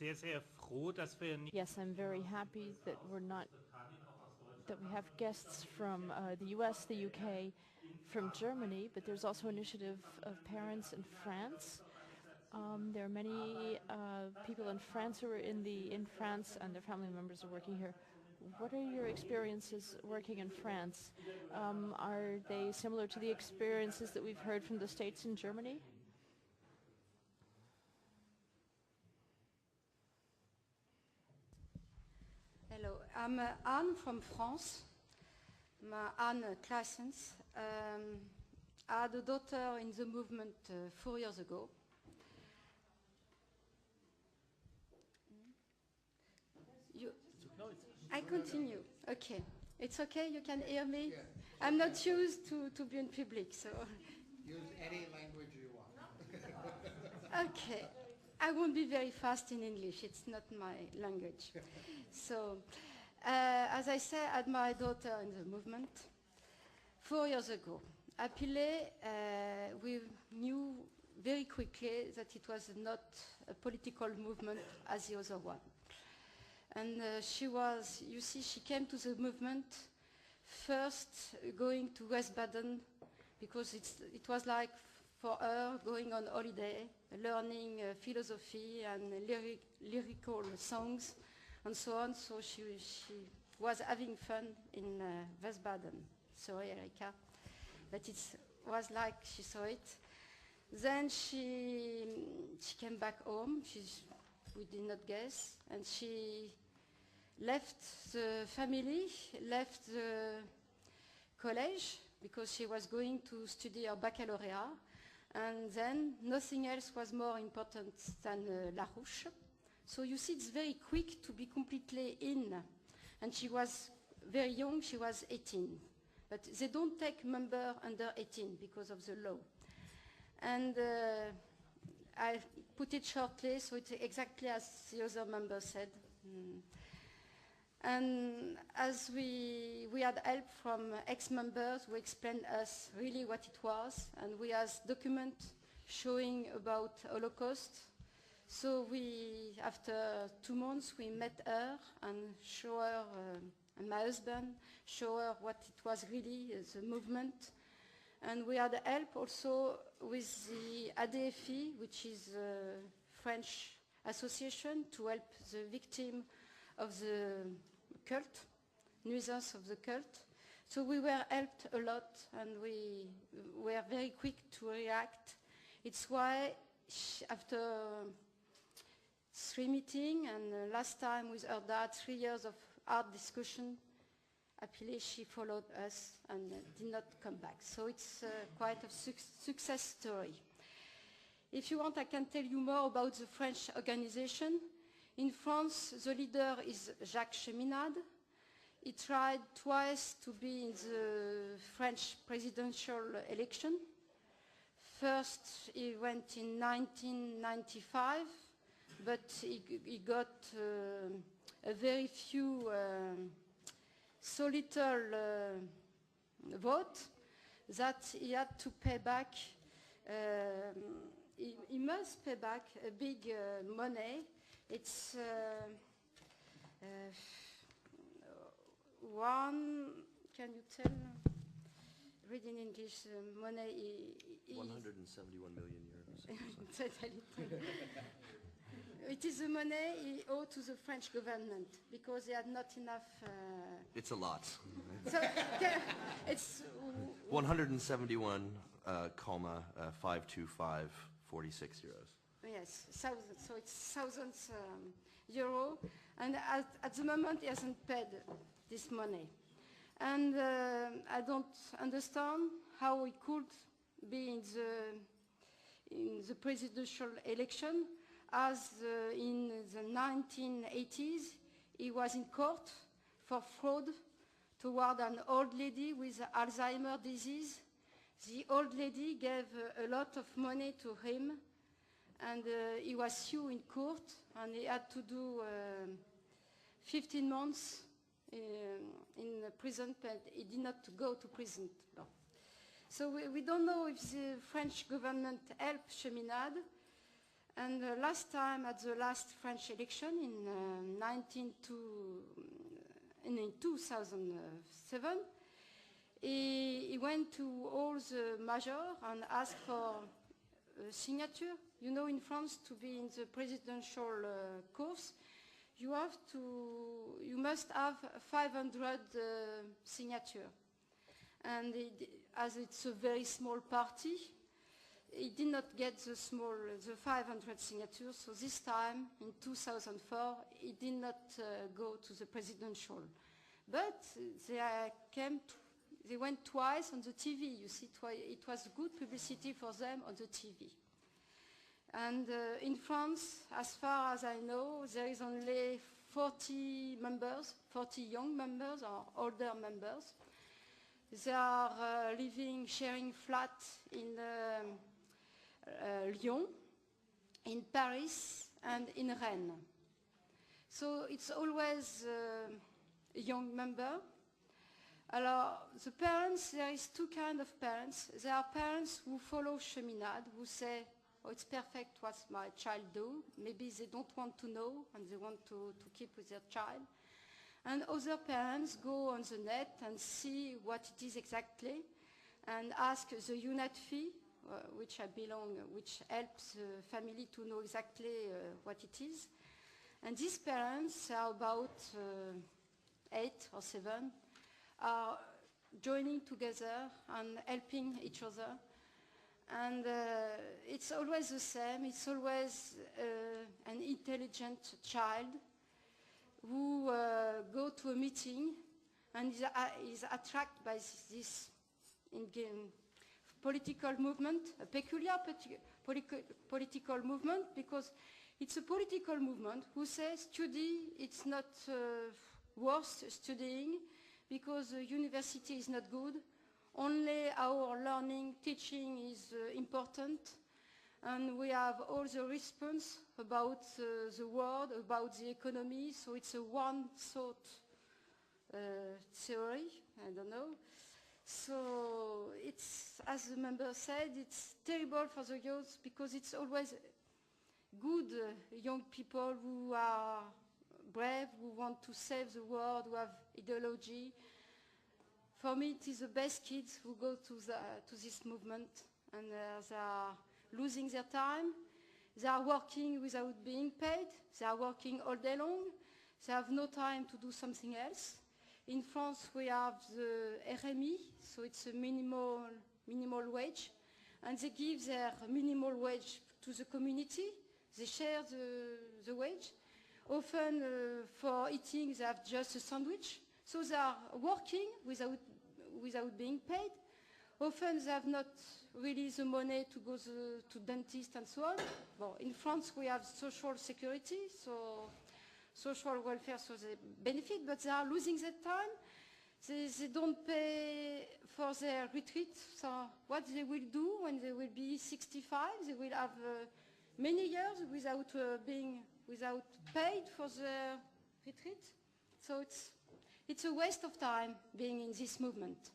Yes, I'm very happy that we have guests from the US, the UK, from Germany, but there's also initiative of parents in France. There are many people in France who are in France, and their family members are working here. What are your experiences working in France? Are they similar to the experiences that we've heard from the States and Germany? Hello, I'm Anne from France. I'm Anne Claessens. I had a daughter in the movement 4 years ago. I continue. Okay. It's okay? You can hear me? Yeah. I'm not used to be in public, so... Use any language you want. Okay. I won't be very fast in English. It's not my language. So, as I said, I had my daughter in the movement 4 years ago. At Pile, we knew very quickly that it was not a political movement as the other one. And she came to the movement first going to West Baden because it was like for her going on holiday, learning philosophy and lyrical songs and so on. So she was having fun in West Baden. Sorry, Erika. But it was like she saw it. Then she came back home. We did not guess. And she left the family, left the college because she was going to study her baccalaureate. And then nothing else was more important than La Ruche. So you see, it's very quick to be completely in. And she was very young, she was 18. But they don't take member under 18 because of the law. And I put it shortly, so it's exactly as the other member said. And as we had help from ex-members who explained us really what it was, and we had documents showing about Holocaust. So after 2 months, we met her and show her, and my husband, show her what it was really, the movement. And we had help also with the ADFI, which is a French association to help the victim of the cult, nuisance of the cult. So we were helped a lot, and we were very quick to react. It's why after 3 meetings, and last time with her dad, 3 years of hard discussion, happily she followed us and did not come back. So it's quite a success story. If you want, I can tell you more about the French organization. In France, the leader is Jacques Cheminade. He tried twice to be in the French presidential election. First, he went in 1995, but he got a very few, so little vote that he had to pay back. He must pay back a big money. It's one, can you tell? Read in English, money. 171 million euros. It is the money he owed to the French government because they had not enough. It's a lot. So it's 171, 525, 46 euros. Yes, so it's thousands euro, and at the moment he hasn't paid this money, and I don't understand how he could be in the presidential election, as in the 1980s he was in court for fraud toward an old lady with Alzheimer's disease. The old lady gave a lot of money to him, and he was sued in court, and he had to do 15 months in prison, but he did not go to prison. No. So we don't know if the French government helped Cheminade, And last time, at the last French election in 2007, he went to all the majors and asked for a signature. You know, in France, to be in the presidential course, you must have 500 signature. And as it's a very small party, he did not get the 500 signatures. So this time, in 2004, he did not go to the presidential. But they went twice on the TV. You see, it was good publicity for them on the TV. And in France, as far as I know, there is only 40 members, 40 young members or older members. They are sharing flat in Lyon, in Paris, and in Rennes. So it's always a young member. Alors, the parents, there is two kinds of parents. There are parents who follow Cheminade, who say, oh, it's perfect what my child do. Maybe they don't want to know and they want to keep with their child. And other parents go on the net and see what it is exactly and ask the UNATFI, which I belong, which helps the family to know exactly what it is. And these parents are about 8 or 7, are joining together and helping each other. And it's always the same. It's always an intelligent child who go to a meeting and is attracted by this political movement, a peculiar political movement, because it's a political movement who says it's not worth studying because the university is not good. Only our learning, teaching is important. And we have all the response about the world, about the economy. So it's a one-thought theory, I don't know. So it's, as the member said, it's terrible for the youth because it's always good young people who are brave, who want to save the world, who have ideology. For me, it is the best kids who go to this movement, and they are losing their time. They are working without being paid. They are working all day long. They have no time to do something else. In France, we have the RMI, so it's a minimal wage, and they give their minimal wage to the community. They share the wage. Often, for eating, they have just a sandwich. So they are working without being paid. Often they have not really the money to go to dentist and so on. Well, in France we have social security, so social welfare, so they benefit, but they are losing their time. They don't pay for their retreat. So what they will do when they will be 65, they will have many years without paid for their retreat. So it's a waste of time being in this movement.